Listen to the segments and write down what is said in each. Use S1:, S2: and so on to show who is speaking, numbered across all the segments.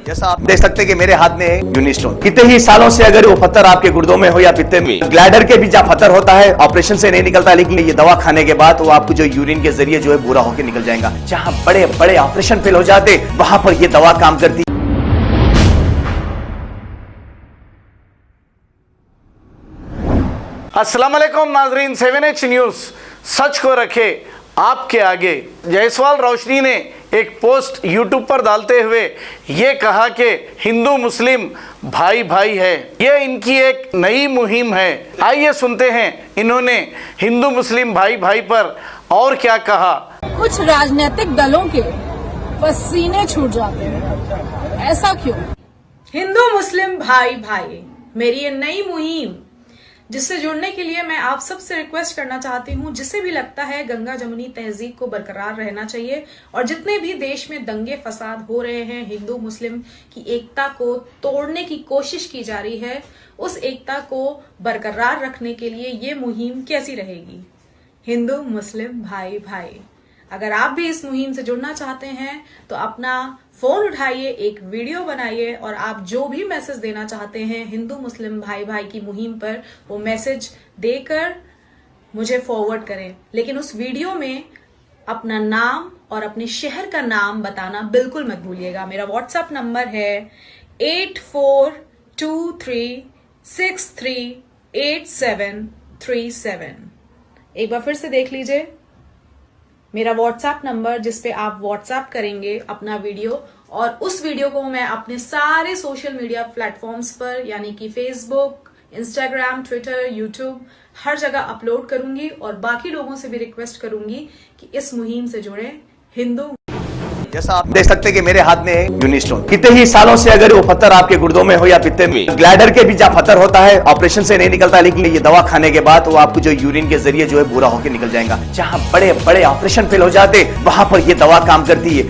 S1: जैसा आप देख सकते हैं कि मेरे हाथ में है यूनिस्टोन। कितने ही सालों से अगर वो पत्थर आपके गुर्दों में हो या पित्ते में, ग्लैडर के भी जहाँ पत्थर होता है ऑपरेशन से नहीं निकलता, लेकिन ये दवा खाने के बाद वो आपको जो यूरिन के जरिए जो है पूरा होकर निकल जाएगा। जहाँ बड़े बड़े ऑपरेशन फेल हो जाते वहां पर ये दवा काम करती।
S2: अस्सलाम वालेकुम नाजरीन, 7H न्यूज़ सच को रखे आपके आगे। जायसवाल रोशनी ने एक पोस्ट यूट्यूब पर डालते हुए ये कहा कि हिंदू मुस्लिम भाई भाई है। ये इनकी एक नई मुहिम है। आइए सुनते हैं इन्होंने हिंदू मुस्लिम भाई भाई पर और क्या कहा।
S3: कुछ राजनीतिक दलों के पसीने छूट जाते हैं, ऐसा क्यों?
S4: हिंदू मुस्लिम भाई भाई मेरी ये नई मुहिम, जिससे जुड़ने के लिए मैं आप सबसे रिक्वेस्ट करना चाहती हूँ। जिसे भी लगता है गंगा जमुनी तहजीब को बरकरार रहना चाहिए और जितने भी देश में दंगे फसाद हो रहे हैं, हिंदू मुस्लिम की एकता को तोड़ने की कोशिश की जा रही है, उस एकता को बरकरार रखने के लिए ये मुहिम कैसी रहेगी? हिंदू मुस्लिम भाई भाई। अगर आप भी इस मुहिम से जुड़ना चाहते हैं तो अपना फोन उठाइए, एक वीडियो बनाइए और आप जो भी मैसेज देना चाहते हैं हिंदू मुस्लिम भाई भाई की मुहिम पर, वो मैसेज देकर मुझे फॉरवर्ड करें। लेकिन उस वीडियो में अपना नाम और अपने शहर का नाम बताना बिल्कुल मत भूलिएगा। मेरा व्हाट्सएप नंबर है 8423638737। एक बार फिर से देख लीजिए मेरा व्हाट्सएप नंबर, जिस पे आप व्हाट्सएप करेंगे अपना वीडियो और उस वीडियो को मैं अपने सारे सोशल मीडिया प्लेटफॉर्म्स पर यानी कि फेसबुक, इंस्टाग्राम, ट्विटर, यूट्यूब हर जगह अपलोड करूंगी और बाकी लोगों से भी रिक्वेस्ट करूंगी कि इस मुहिम से जुड़े। हिंदू
S1: जैसा आप देख सकते हैं कि मेरे हाथ में है यूनिस्टोन। कितने ही सालों से अगर वो पत्थर आपके गुर्दों में हो या पित्ते में, ग्लैडर के भी जहाँ पत्थर होता है ऑपरेशन से नहीं निकलता, लेकिन ये दवा खाने के बाद वो आपको जो यूरिन के जरिए जो है पूरा होकर निकल जाएगा। जहाँ बड़े बड़े ऑपरेशन फेल हो जाते वहां पर ये दवा काम करती है।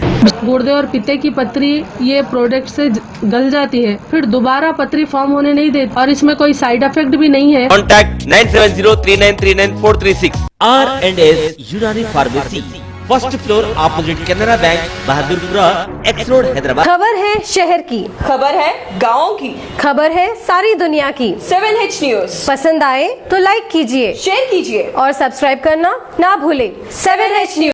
S5: गुर्दे और पित्ते की पथरी ये प्रोडक्ट से गल जाती है, फिर दोबारा पथरी फॉर्म होने नहीं देती और इसमें कोई साइड इफेक्ट भी नहीं है।
S6: कॉन्टैक्ट 9703939436 R&S यूनानी pharmacy, first floor opposite Canara bank, Bahadurpura, x road, Hyderabad.
S7: खबर है शहर की,
S8: खबर है गाँव की,
S7: खबर है सारी दुनिया की।
S8: 7H न्यूज़
S7: पसंद आए तो लाइक कीजिए,
S8: शेयर कीजिए
S7: और सब्सक्राइब करना ना भूले।
S8: 7H news.